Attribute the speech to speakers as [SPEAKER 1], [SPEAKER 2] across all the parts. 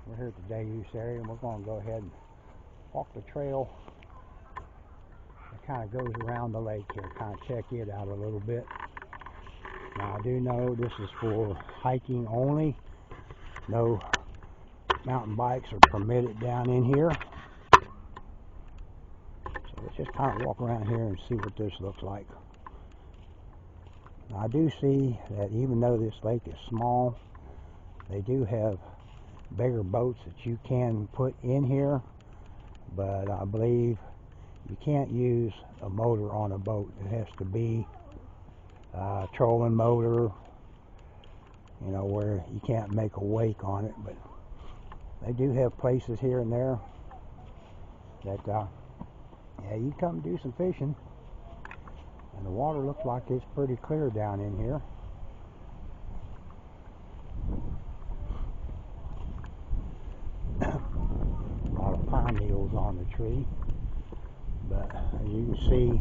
[SPEAKER 1] We're here at the day use area, and we're going to go ahead and walk the trail that kind of goes around the lake here, kind of check it out a little bit. Now I do know this is for hiking only. No mountain bikes are permitted down in here. So let's just kind of walk around here and see what this looks like. Now I do see that even though this lake is small, they do have bigger boats that you can put in here, but I believe you can't use a motor on a boat. It has to be a trolling motor, you know, where you can't make a wake on it. But they do have places here and there that yeah, you come do some fishing, and the water looks like it's pretty clear down in here. A lot of pine needles on the tree, but as you can see,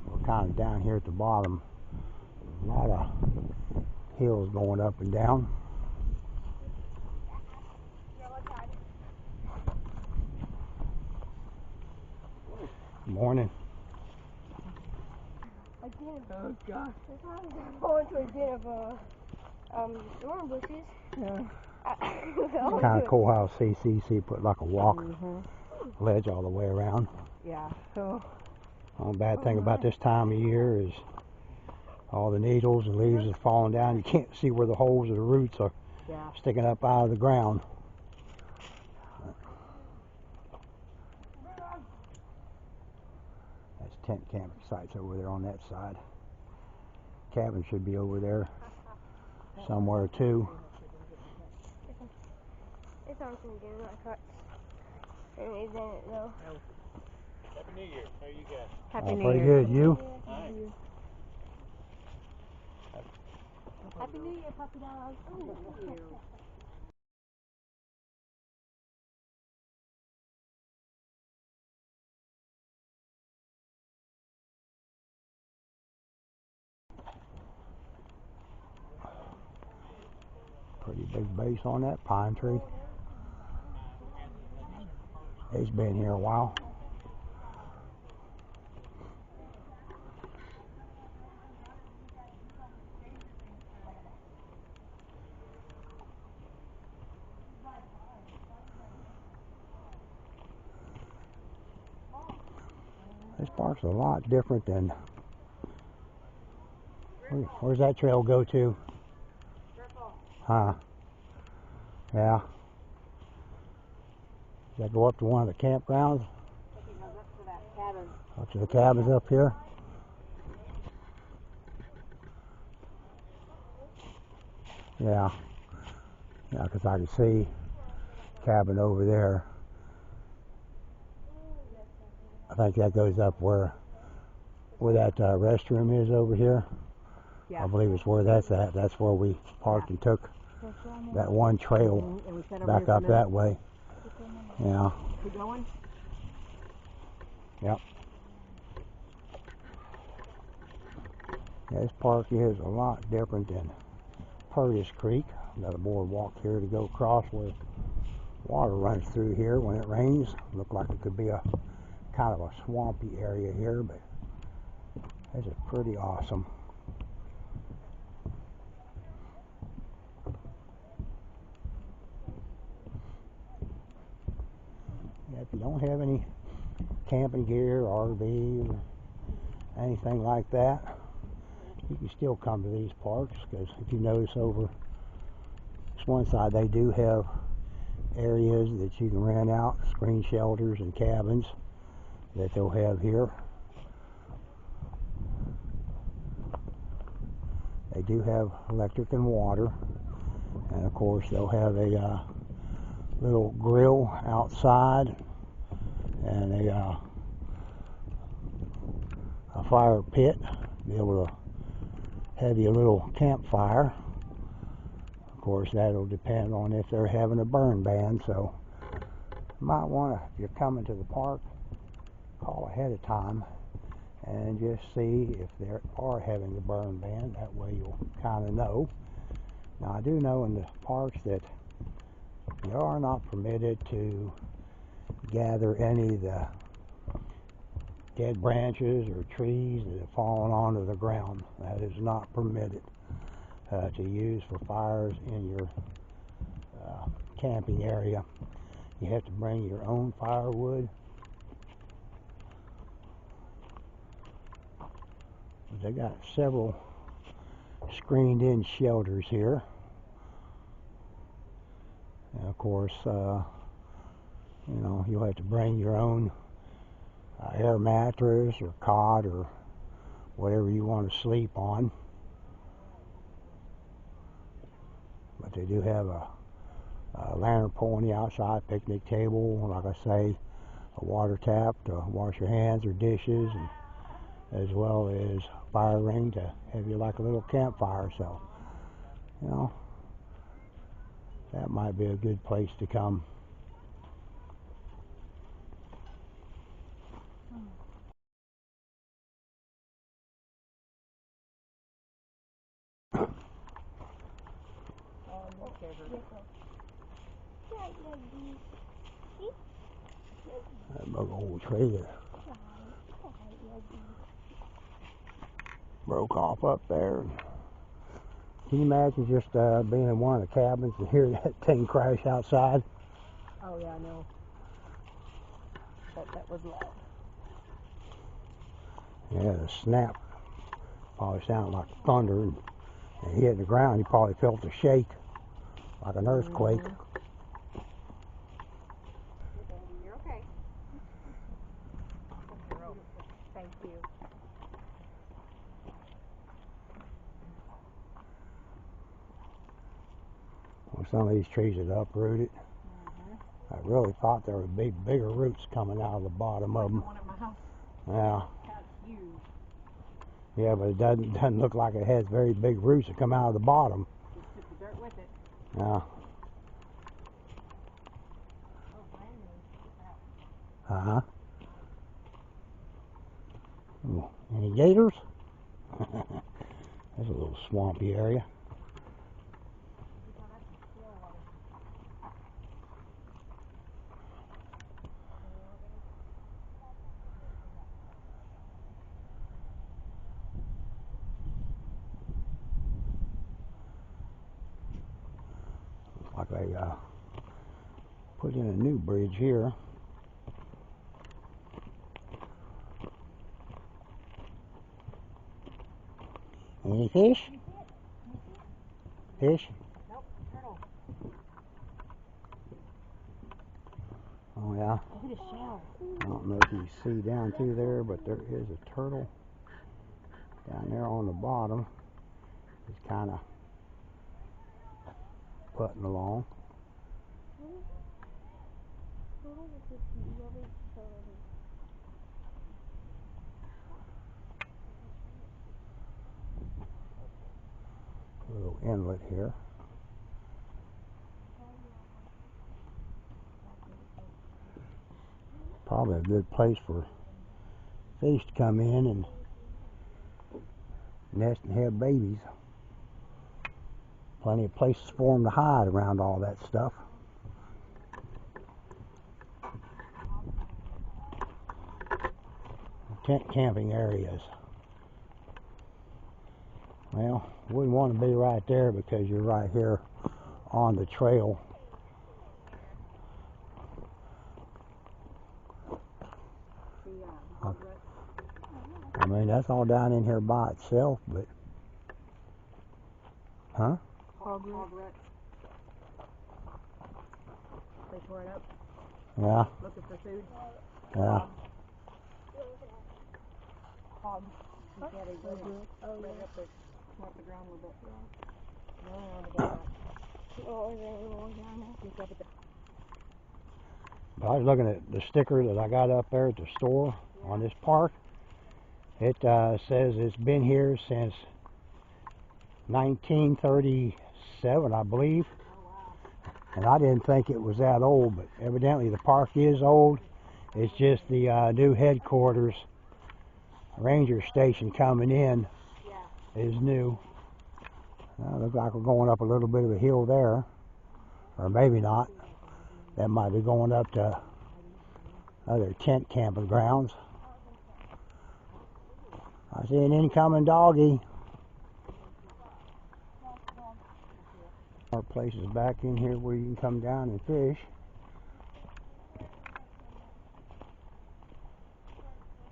[SPEAKER 1] we're kind of down here at the bottom. A lot of hills going up and down. Good morning.
[SPEAKER 2] Oh gosh. I'm going to a den of thorn bushes.
[SPEAKER 1] Yeah. It's kind of cool how CCC put like a walk ledge all the way around.
[SPEAKER 2] Yeah. So.
[SPEAKER 1] The only bad thing about this time of year is all the needles and leaves are falling down. You can't see where the holes of the roots are sticking up out of the ground. That's tent camping sites over there on that side. Cabin should be over there somewhere too.
[SPEAKER 2] It's on some good records. And it's in it though.
[SPEAKER 3] Happy New Year. How you guys?
[SPEAKER 2] Happy New
[SPEAKER 1] Pretty
[SPEAKER 2] Year.
[SPEAKER 1] good. You?
[SPEAKER 3] Hi.
[SPEAKER 2] Happy New Year, puppy dog. Oh, thank you.
[SPEAKER 1] Pretty big base on that pine tree. He's been here a while. This park's a lot different than... Where's that trail go to? Huh. Yeah. Does that go up to one of the campgrounds?
[SPEAKER 2] I think it goes up to that cabin.
[SPEAKER 1] Up to the cabins up here? Yeah. Yeah, because I can see cabin over there. I think that goes up where that restroom is over here.
[SPEAKER 2] Yeah.
[SPEAKER 1] I believe it's where that's at. That's where we parked and took that one trail back up that way. Yeah.
[SPEAKER 2] We going?
[SPEAKER 1] Yep. Yeah, this park is a lot different than Purtis Creek. Got a boardwalk here to go across where water runs through here when it rains. Look like it could be a kind of a swampy area here, but this is pretty awesome. Yeah, if you don't have any camping gear, RV, or anything like that, you can still come to these parks, because if you notice over this one side, they do have areas that you can rent out, screen shelters and cabins that they'll have here. They do have electric and water, and of course they'll have a little grill outside and a fire pit, be able to have you a little campfire. Of course, that'll depend on if they're having a burn ban, so you might want to, if you're coming to the park, call ahead of time and just see if they are having a burn ban. That way you'll kind of know. Now I do know in the parks that you are not permitted to gather any of the dead branches or trees that have fallen onto the ground. That is not permitted to use for fires in your camping area. You have to bring your own firewood. They got several screened in shelters here. And of course, you know, you'll have to bring your own air mattress or cot or whatever you want to sleep on. But they do have a lantern pole on the outside, picnic table, like I say, a water tap to wash your hands or dishes, and as well as fire ring to have you like a little campfire. So, you know, that might be a good place to come. That big old tree that broke off up there. Can you imagine just being in one of the cabins and hear that thing crash outside?
[SPEAKER 2] Oh yeah, I know. That was loud.
[SPEAKER 1] Yeah, the snap probably sounded like thunder, and it hit the ground. You probably felt a shake, like an earthquake.
[SPEAKER 2] You're okay. Thank you.
[SPEAKER 1] Well, some of these trees had uprooted. I really thought there would be bigger roots coming out of the bottom of them.
[SPEAKER 2] One at my house.
[SPEAKER 1] Yeah.
[SPEAKER 2] That's huge.
[SPEAKER 1] Yeah, but it doesn't look like it has very big roots that come out of the bottom.
[SPEAKER 2] Just took the dirt with it.
[SPEAKER 1] Yeah.
[SPEAKER 2] Oh, brand
[SPEAKER 1] Uh-huh.
[SPEAKER 2] new.
[SPEAKER 1] Ooh, any gators? That's a little swampy area. Looks like they put in a new bridge here. Any fish? Fish?
[SPEAKER 2] Nope, turtle.
[SPEAKER 1] Oh yeah.
[SPEAKER 2] Look at a shell.
[SPEAKER 1] I don't know if you see down through there, but there is a turtle down there on the bottom. He's kind of putting along. A little inlet here. Probably a good place for fish to come in and nest and have babies. Plenty of places for them to hide around all that stuff. Tent camping areas. Well, wouldn't want to be right there because you're right here on the trail. I mean, that's all down in here by itself, but... Huh?
[SPEAKER 2] Hog wreck. They tore it up.
[SPEAKER 1] Yeah.
[SPEAKER 2] Looking for food.
[SPEAKER 1] Yeah.
[SPEAKER 2] Hogs. Yeah, they right up there. Come off the ground a little bit. No, they got that. Oh, is there a little down there? Look up at the...
[SPEAKER 1] But I was looking at the sticker that I got up there at the store on this park. It says it's been here since 1937, I believe.
[SPEAKER 2] Oh, wow.
[SPEAKER 1] And I didn't think it was that old, but evidently the park is old. It's just the new headquarters, ranger station coming in is new. Looks like we're going up a little bit of a hill there, or maybe not. That might be going up to other tent camping grounds. I see an incoming doggy. More places back in here where you can come down and fish.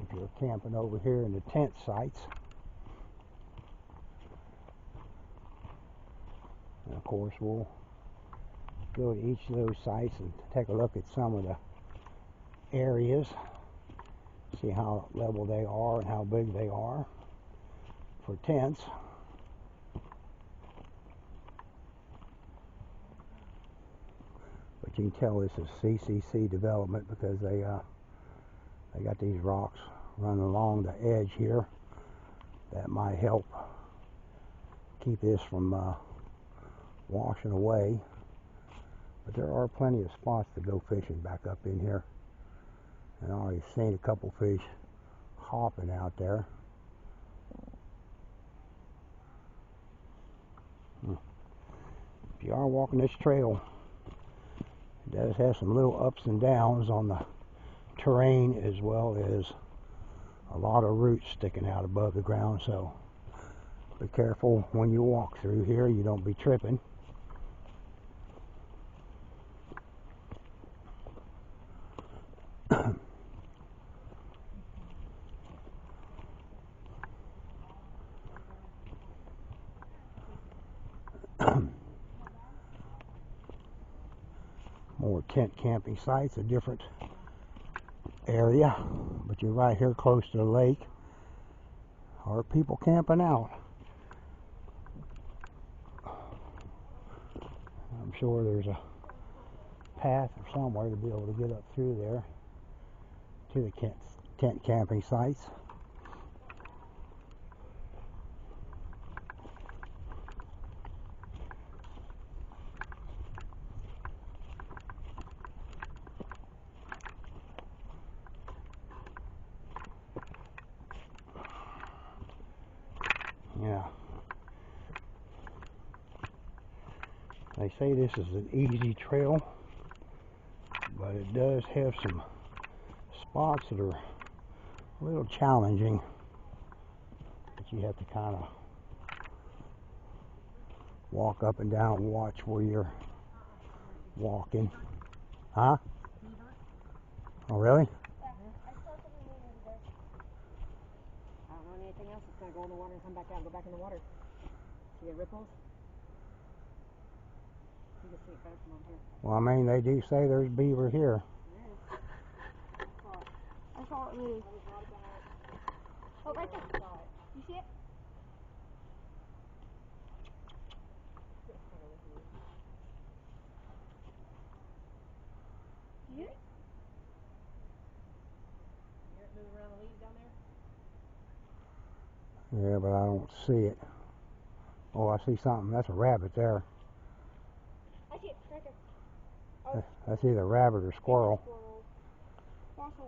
[SPEAKER 1] If you're camping over here in the tent sites. And of course we'll go to each of those sites and take a look at some of the areas. See how level they are and how big they are for tents. But you can tell this is CCC development because they got these rocks running along the edge here. That might help keep this from washing away. But there are plenty of spots to go fishing back up in here. And I already seen a couple fish hopping out there. If you are walking this trail, it does have some little ups and downs on the terrain, as well as a lot of roots sticking out above the ground, so be careful when you walk through here, you don't be tripping. More tent camping sites, a different area, but you're right here close to the lake. Are people camping out? I'm sure there's a path or somewhere to be able to get up through there to the tent camping sites. Yeah. They say this is an easy trail, but it does have some spots that are a little challenging that you have to kind of walk up and down and watch where you're walking. Huh? Oh, really?
[SPEAKER 2] I don't know anything else that's going to go in the water and come back out and go back in the water. See the ripples? You can see it better from over here.
[SPEAKER 1] Well, I mean, they do say there's beaver here.
[SPEAKER 4] I saw it move. Oh, right there. You see it? You hear it?
[SPEAKER 2] You hear it moving around the leaves down there?
[SPEAKER 1] Yeah, but I don't see it. Oh, I see something. That's a rabbit there.
[SPEAKER 4] I see it right there. Oh.
[SPEAKER 1] That's either a rabbit or squirrel.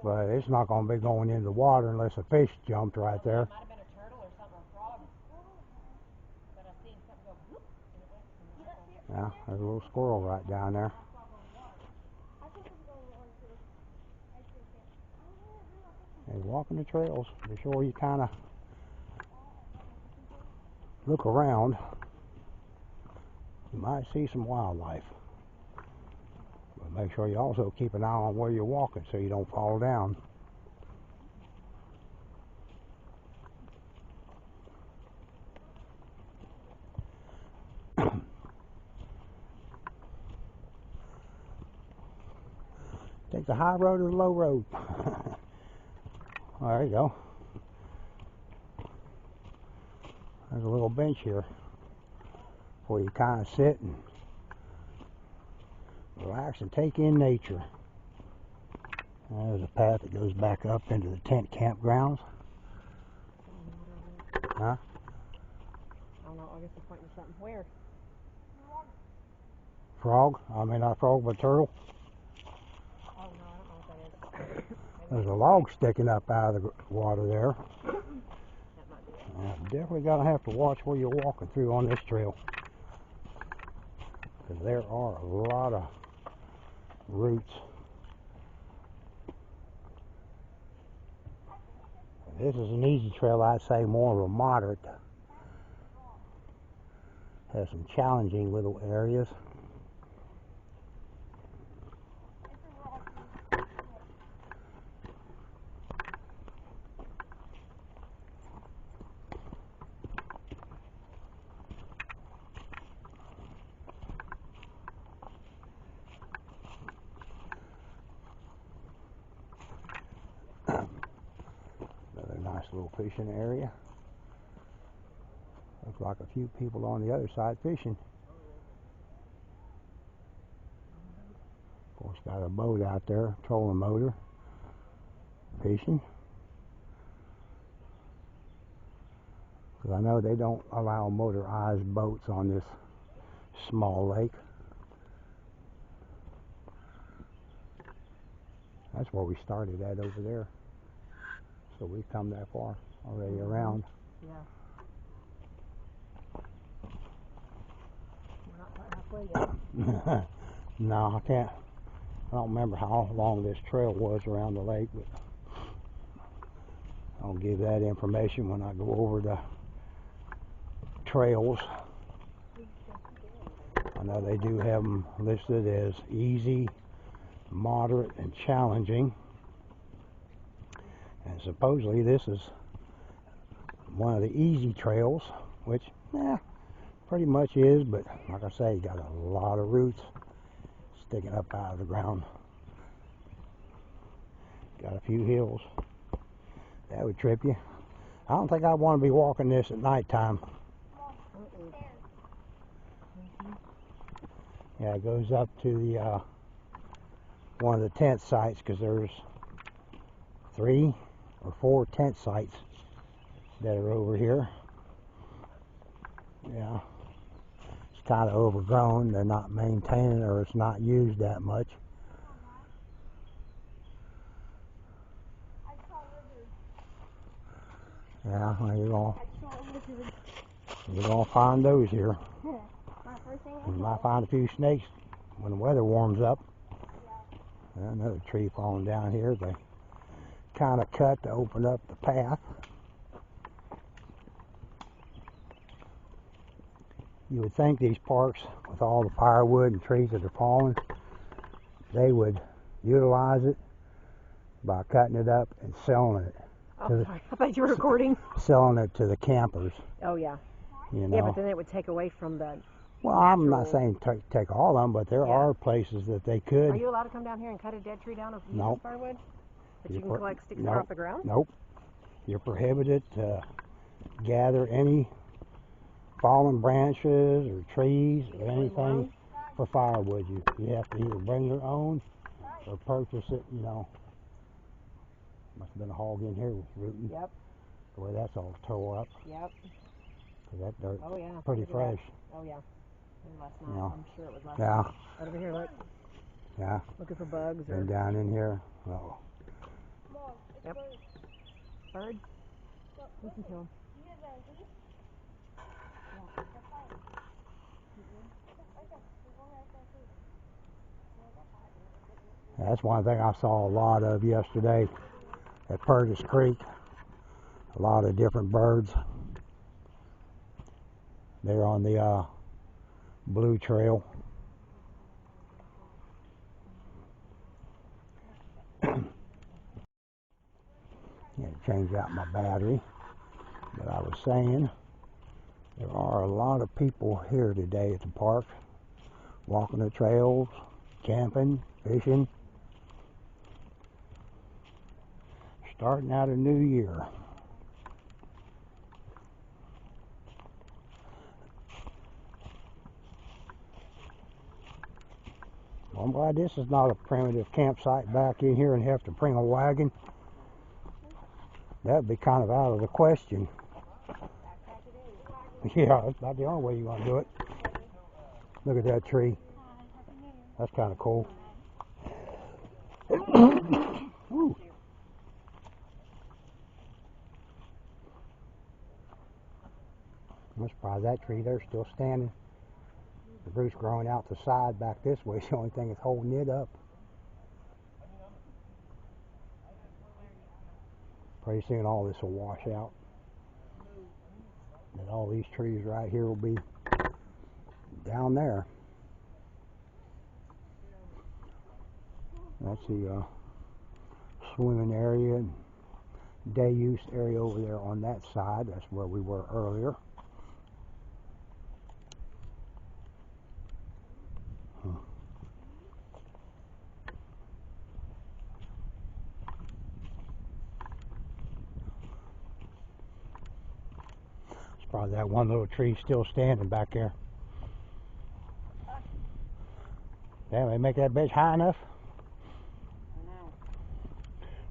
[SPEAKER 1] But it's not going to be going into the water unless a fish jumped right there.
[SPEAKER 2] It might have been a turtle or something, or a frog. But I seen something go whoop, and it went from the ripples.
[SPEAKER 1] Yeah, there's a little squirrel right down there.
[SPEAKER 4] I think it's going on too. I think it.
[SPEAKER 1] And walking the trails, be sure you kind of look around. You might see some wildlife. But make sure you also keep an eye on where you're walking so you don't fall down. Take the high road or the low road. There you go. There's a little bench here where you kind of sit and relax and take in nature. There's a path that goes back up into the tent campgrounds. Huh?
[SPEAKER 2] I don't know, I guess it's pointing to something. Where?
[SPEAKER 1] Frog? I mean, not frog, but turtle.
[SPEAKER 2] Oh, no, I don't know what that is.
[SPEAKER 1] There's a log sticking up out of the water there.
[SPEAKER 2] That might be it.
[SPEAKER 1] Definitely gonna have to watch where you're walking through on this trail, because there are a lot of roots. This is an easy trail, I'd say more of a moderate. Has some challenging little areas. Another nice little fishing area. Looks like a few people on the other side fishing. Of course, got a boat out there, trolling motor, fishing. Because I know they don't allow motorized boats on this small lake. That's where we started at over there. So we've come that far already around.
[SPEAKER 2] Yeah. We're not quite halfway yet.
[SPEAKER 1] No, I can't. I don't remember how long this trail was around the lake, but I'll give that information when I go over the trails. I know they do have them listed as easy, moderate, and challenging. And supposedly this is one of the easy trails, which, pretty much is, but like I say, got a lot of roots sticking up out of the ground. Got a few hills. That would trip you. I don't think I want to be walking this at nighttime. Yeah, it goes up to the one of the tent sites, because there's 3 or 4 tent sites that are over here. Yeah, it's kind of overgrown. They're not maintaining it, or it's not used that much. Yeah, well, you're gonna find those here. You might find a few snakes when the weather warms up. Yeah, another tree falling down here. They kind of cut to open up the path. You would think these parks, with all the firewood and trees that are falling, they would utilize it by cutting it up and selling it.
[SPEAKER 2] Oh, sorry. I thought you were recording.
[SPEAKER 1] Selling it to the campers.
[SPEAKER 2] Oh, yeah.
[SPEAKER 1] You know?
[SPEAKER 2] Yeah, but then it would take away from the
[SPEAKER 1] Well, I'm not saying take all of them, but there are places that they could.
[SPEAKER 2] Are you allowed to come down here and cut a dead tree down using
[SPEAKER 1] Nope.
[SPEAKER 2] firewood? But you can collect sticks
[SPEAKER 1] Nope.
[SPEAKER 2] off the ground?
[SPEAKER 1] Nope. You're prohibited to gather any fallen branches or trees or anything for firewood. You have to either bring your own or purchase it, you know. Must have been a hog in here rooting.
[SPEAKER 2] Yep.
[SPEAKER 1] The way that's all tore up.
[SPEAKER 2] Yep.
[SPEAKER 1] Because that dirt's
[SPEAKER 2] yeah.
[SPEAKER 1] pretty fresh.
[SPEAKER 2] Oh, yeah. Last night.
[SPEAKER 1] Yeah.
[SPEAKER 2] I'm sure it was last night. Right over here, look.
[SPEAKER 1] Yeah.
[SPEAKER 2] Looking for bugs or...
[SPEAKER 1] And down in here. Oh.
[SPEAKER 2] Yep. Birds? Listen to them.
[SPEAKER 1] That's one thing I saw a lot of yesterday at Purchase Creek. A lot of different birds. They're on the Blue Trail. Yeah, change out my battery. But I was saying, there are a lot of people here today at the park, walking the trails, camping, fishing, starting out a new year. Well, I'm glad this is not a primitive campsite back in here and have to bring a wagon. That'd be kind of out of the question. Yeah, that's not the only way you want to do it. Look at that tree. That's kind of cool. Ooh. I'm surprised that tree there's still standing. The roots growing out the side back this way is the only thing that's holding it up. Pretty soon all this will wash out. And all these trees right here will be down there. That's the swimming area and day use area over there on that side. That's where we were earlier. It's probably that one little tree still standing back there. Damn, they make that bench high enough?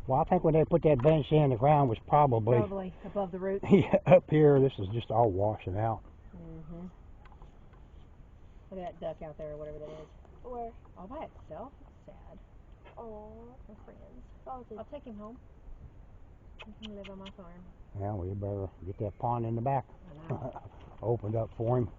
[SPEAKER 1] Well, I think when they put that bench in, the ground was probably
[SPEAKER 2] above the roots.
[SPEAKER 1] Yeah, up here. This is just all washing out.
[SPEAKER 2] Mm-hmm. Look at that duck out there, or whatever that is.
[SPEAKER 4] Where?
[SPEAKER 2] All by itself. It's sad.
[SPEAKER 4] Oh,
[SPEAKER 2] We're friends.
[SPEAKER 4] salted.
[SPEAKER 2] I'll take him home. He can live on my farm.
[SPEAKER 1] Yeah, well, you better get that pond in the back
[SPEAKER 2] I know.
[SPEAKER 1] opened up for him.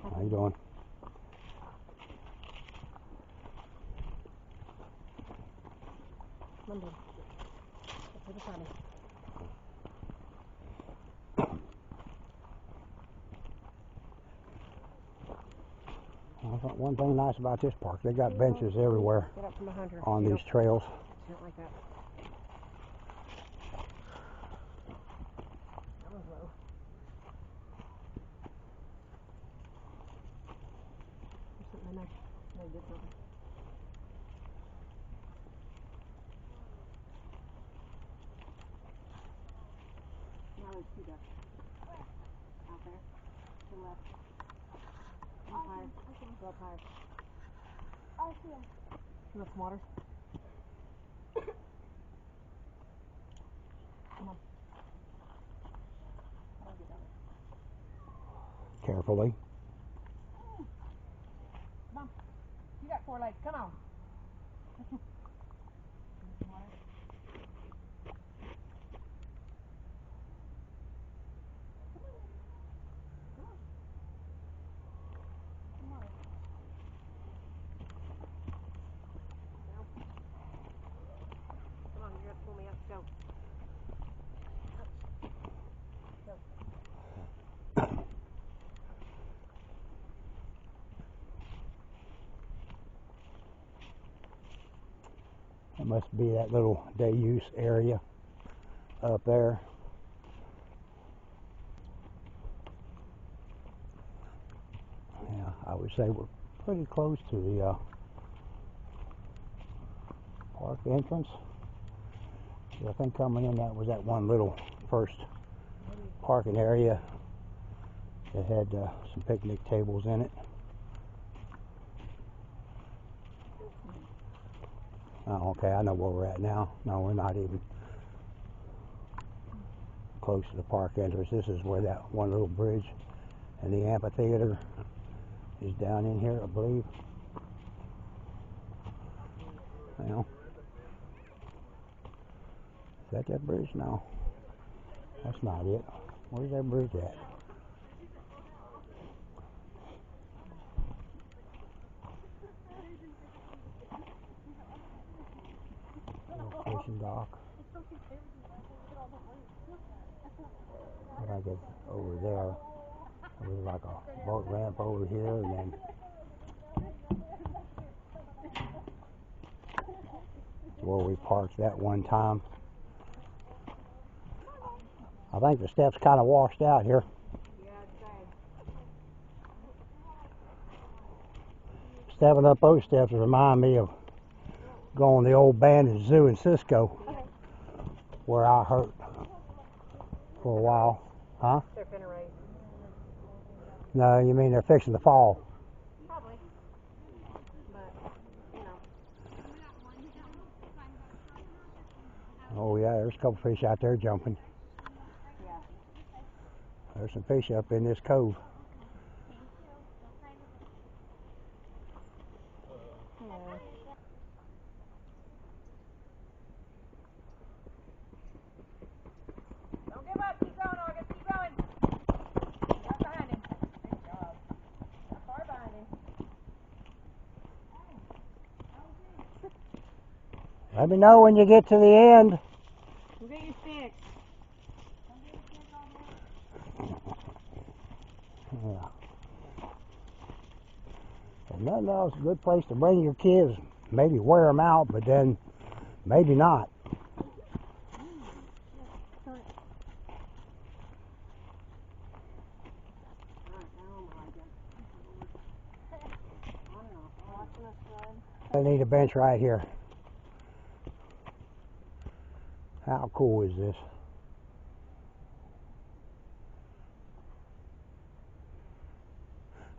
[SPEAKER 1] How you doing?
[SPEAKER 2] Monday. For the party.
[SPEAKER 1] One thing nice about this park, they got benches everywhere
[SPEAKER 2] Get up from behind her.
[SPEAKER 1] on these trails.
[SPEAKER 2] She don't like that. That one's low. There's something in there. No, good something. Now there's two ducks. Out there. To the left. Up higher. Go up higher.
[SPEAKER 4] I see him.
[SPEAKER 2] You want some water? Come on. I'll get down there.
[SPEAKER 1] Carefully.
[SPEAKER 2] Come on. You got 4 legs. Come on. Some water? Come on, you're going to pull me up. Go.
[SPEAKER 1] It must be that little day use area up there. Yeah, I would say we're pretty close to the park entrance. I think coming in that was that one little first parking area that had some picnic tables in it. Oh, okay, I know where we're at now. No, we're not even close to the park entrance. This is where that one little bridge and the amphitheater is down in here, I believe. Well, is that bridge? No, that's not it. Where's that bridge at? Fishing dock. What I get over there? There's like a boat ramp over here, and then where we parked that one time. I think the steps kind of washed out here.
[SPEAKER 2] Yeah, it's bad.
[SPEAKER 1] Stepping up those steps remind me of going to the old abandoned zoo in Cisco, where I hurt for a while. Huh?
[SPEAKER 2] They're finna race.
[SPEAKER 1] No, you mean they're fixing to fall.
[SPEAKER 2] Probably. But, you know.
[SPEAKER 1] Oh yeah, there's a couple fish out there jumping.
[SPEAKER 2] Yeah.
[SPEAKER 1] There's some fish up in this cove.
[SPEAKER 2] Yeah. Don't give up. Keep going, August. Keep going. Right behind him. Good job. Not far behind him.
[SPEAKER 1] Let me know when you get to the end.
[SPEAKER 2] Go get your stick.
[SPEAKER 1] Yeah. If nothing else, a good place to bring your kids. Maybe wear them out, but then maybe not. I need a bench right here. How cool is this?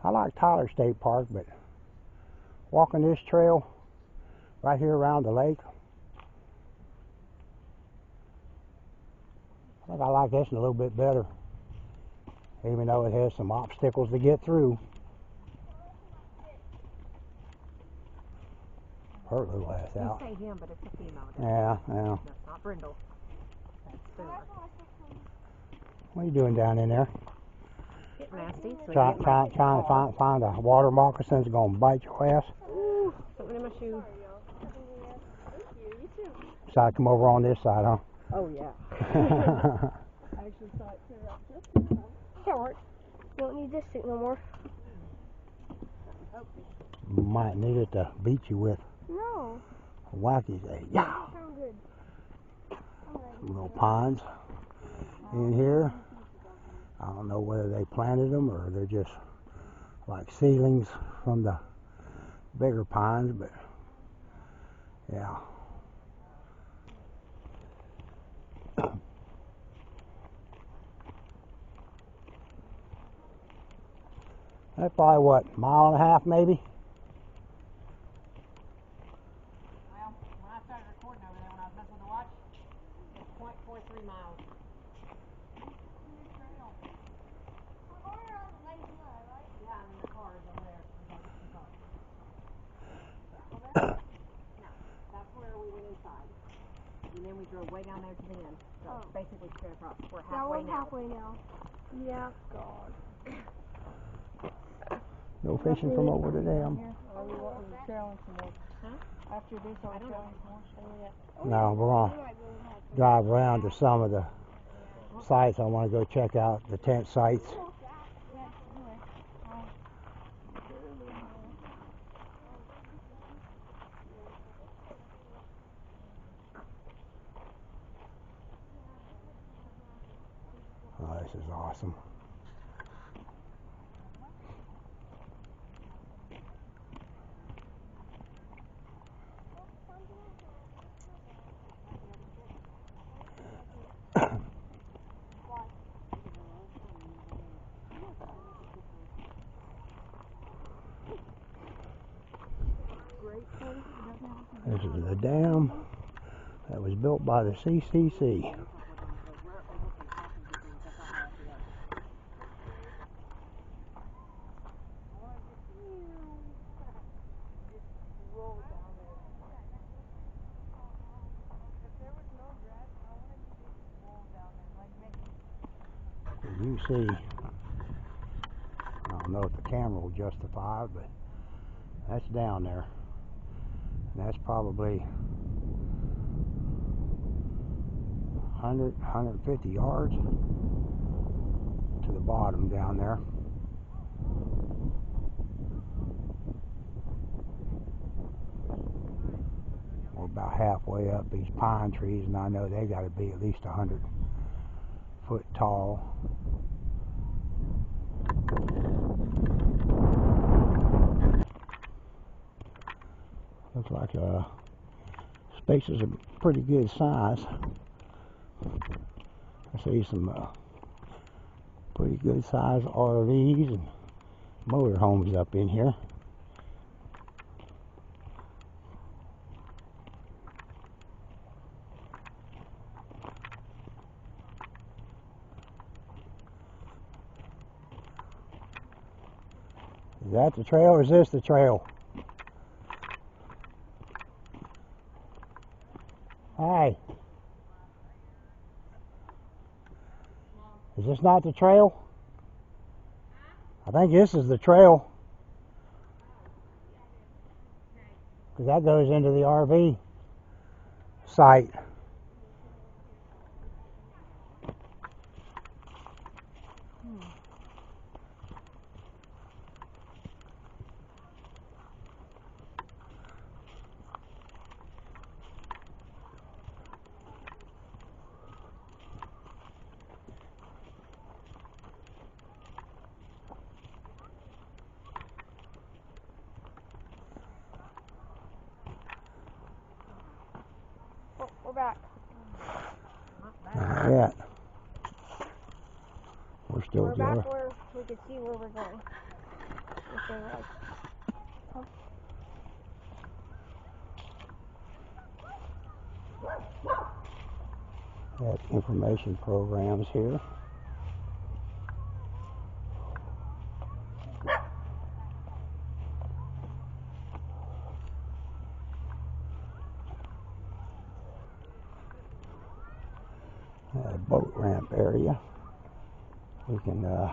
[SPEAKER 1] I like Tyler State Park, but walking this trail right here around the lake, I think I like this one a little bit better, even though it has some obstacles to get through. Her little ass
[SPEAKER 2] You
[SPEAKER 1] out.
[SPEAKER 2] say him, but it's a female.
[SPEAKER 1] Yeah, yeah.
[SPEAKER 2] That's not brindle. That's Boomer.
[SPEAKER 1] What are you doing down in there?
[SPEAKER 2] Get nasty. So
[SPEAKER 1] Trying to find a water moccasin that's going to bite your ass?
[SPEAKER 2] Ooh, something in my shoe.
[SPEAKER 1] Decide to come over on this side, huh?
[SPEAKER 2] Oh, yeah.
[SPEAKER 4] I actually saw it clear up just in time. Can't work. You don't need this stick no more.
[SPEAKER 1] Might need it to beat you with.
[SPEAKER 4] No.
[SPEAKER 1] Wacky say, yeah.
[SPEAKER 4] Sound good. I'm ready.
[SPEAKER 1] Little ponds in here. I don't know whether they planted them or they're just like seedlings from the bigger pines, but yeah. That's probably what, mile and a half maybe?
[SPEAKER 2] Well, when I started recording over there, when I was messing with the watch, it was 0.43 miles. Yeah, and then the car is over there. No, that's where we went inside. And then we drove way down there to the end. So it's basically straight across. We're halfway now.
[SPEAKER 4] Halfway now. Yeah. God.
[SPEAKER 1] No fishing from over the dam.
[SPEAKER 2] Are we trailing some more? Huh? After this, are we trailing some more?
[SPEAKER 1] No, we're going to drive around to some of the sites I want to go check out, the tent sites. Oh, this is awesome. This is the dam that was built by the CCC. You see, I don't know if the camera will justify it, but that's down there. And that's probably 100, 150 yards to the bottom down there. We're about halfway up these pine trees, and I know they got to be at least 100 foot tall. Looks like spaces are pretty good size. There's see some pretty good sized RVs and motorhomes up in here. Is that the trail or is this the trail? Hi. Is this not the trail? I think this is the trail. Because that goes into the RV site.
[SPEAKER 4] Oh, we're back.
[SPEAKER 1] Not yet. We're still
[SPEAKER 4] We're
[SPEAKER 1] there.
[SPEAKER 4] back where we can see where we're going. Okay, like,
[SPEAKER 1] Have information programs here. Boat ramp area. You can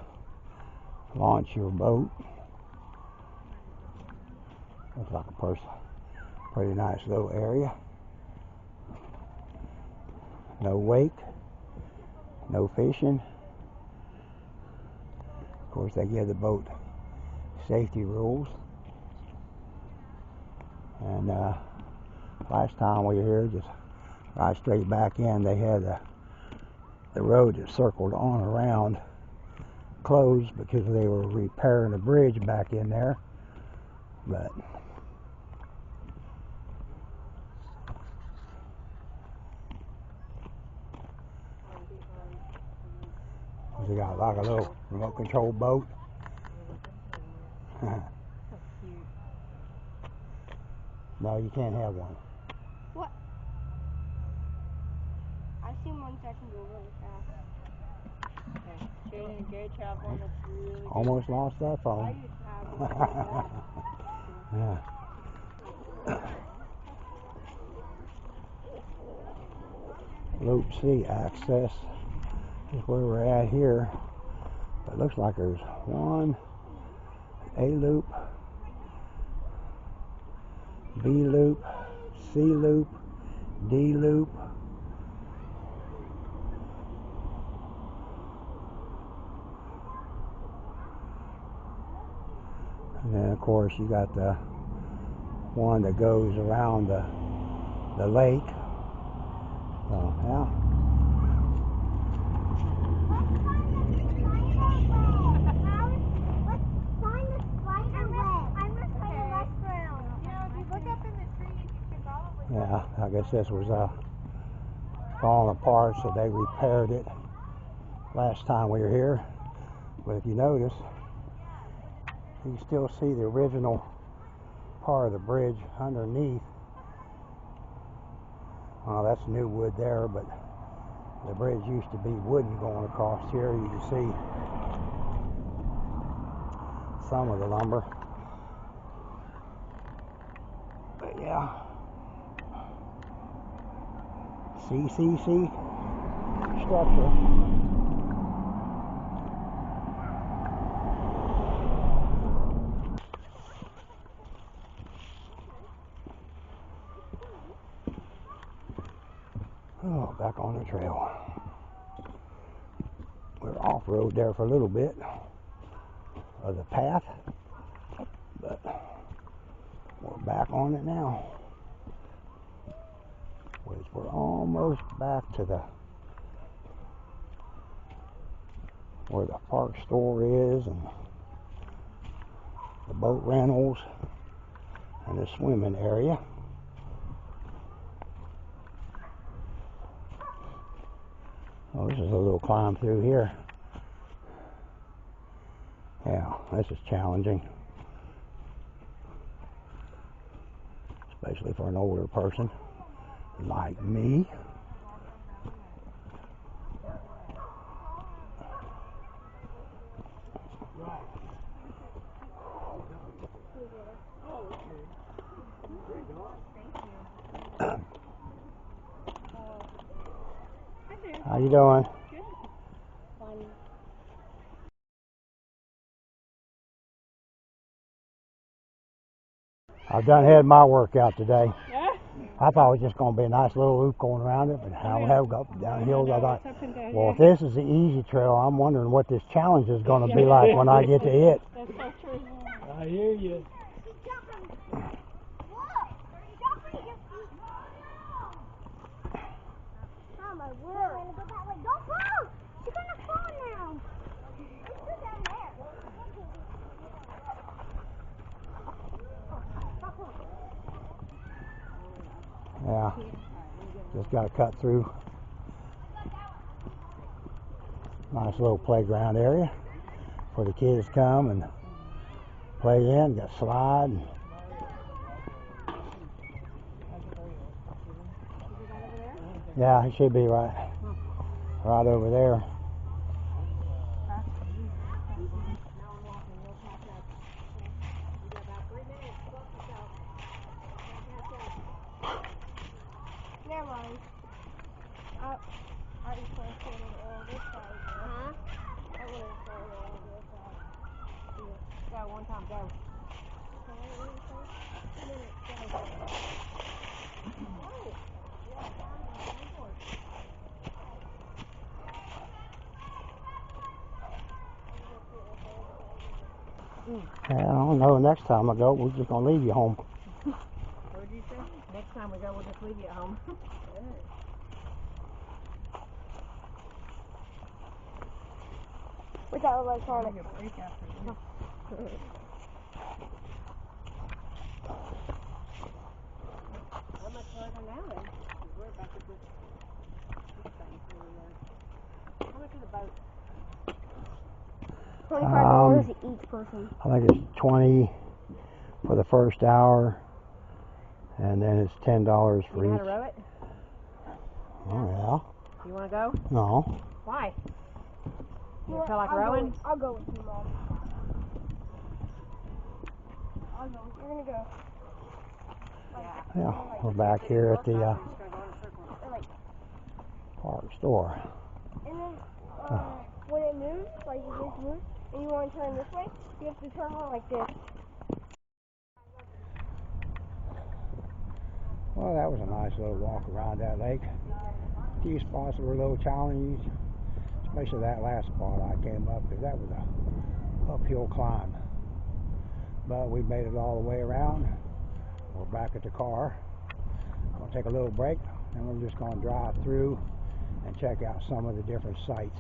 [SPEAKER 1] launch your boat. Looks like a pretty nice little area. No wake, no fishing. Of course, they give the boat safety rules. And last time we were here, just right straight back in, they had the road that circled on around closed because they were repairing a bridge back in there. But they got like a little remote control boat. No, you can't have one.
[SPEAKER 4] what? I've seen ones that can go really fast.
[SPEAKER 2] Okay. Jay and Gage have one that's really good.
[SPEAKER 1] Almost lost that
[SPEAKER 4] I
[SPEAKER 1] phone.
[SPEAKER 4] used to have one.
[SPEAKER 1] Yeah. Loop C access is where we're at here. It looks like there's one A loop, B loop, C loop, D loop. And then of course you got the one that goes around the lake. So yeah. Yeah, I guess this was falling apart, so they repaired it last time we were here. But if you notice, you can still see the original part of the bridge underneath. That's new wood there, but the bridge used to be wooden going across here. You can see some of the lumber. But yeah, CCC structure. Oh, back on the trail. We're off-road there for a little bit of the path, but we're back on it now. We're almost back to where the park store is and the boat rentals and the swimming area. Oh, this is a little climb through here. Yeah, this is challenging. Especially for an older person like me. How you doing? I've done had my workout today.
[SPEAKER 2] Yeah?
[SPEAKER 1] I thought it was just going to be a nice little loop going around it, but I have go up down hills. I thought, well, if this is the easy trail, I'm wondering what this challenge is going to be like when I get to it.
[SPEAKER 2] That's so true.
[SPEAKER 3] I hear you.
[SPEAKER 4] Oh my word. Go that way. Don't go! You're gonna fall now. It's still down there.
[SPEAKER 1] Yeah, just got to cut through. Nice little playground area for the kids to come and play in. Got slide. Yeah, it should be right over there.
[SPEAKER 4] Never mind. I just want to stand on this side. Huh? I want to stand on this side.
[SPEAKER 2] Go, one time, go.
[SPEAKER 1] Yeah, I don't know. Next time I go, we're just going to leave you home.
[SPEAKER 2] What did you say? Next time we go, we'll just leave you at home.
[SPEAKER 4] Without electronics.
[SPEAKER 2] How much further now then? We're back at this thing. How much is a boat?
[SPEAKER 4] $25 each person.
[SPEAKER 1] I think it's 20 for the first hour, and then it's $10 for
[SPEAKER 2] You know how
[SPEAKER 1] each.
[SPEAKER 2] to row it?
[SPEAKER 1] Oh
[SPEAKER 2] You want to go?
[SPEAKER 1] yeah. No.
[SPEAKER 2] Why? You
[SPEAKER 4] Well,
[SPEAKER 2] feel like
[SPEAKER 4] I'll
[SPEAKER 2] rowing?
[SPEAKER 4] I'll go with you, Mom. I'll go. You're gonna go.
[SPEAKER 1] Yeah, we're back here at the park store.
[SPEAKER 4] And then when it moves, like it just moves, and you want to turn this way, you have to turn on like this.
[SPEAKER 1] Well, that was a nice little walk around that lake. A few spots were a little challenging, especially that last spot I came up, because that was a uphill climb. But we made it all the way around. We're back at the car. We'll take a little break, and we're just going to drive through and check out some of the different sites.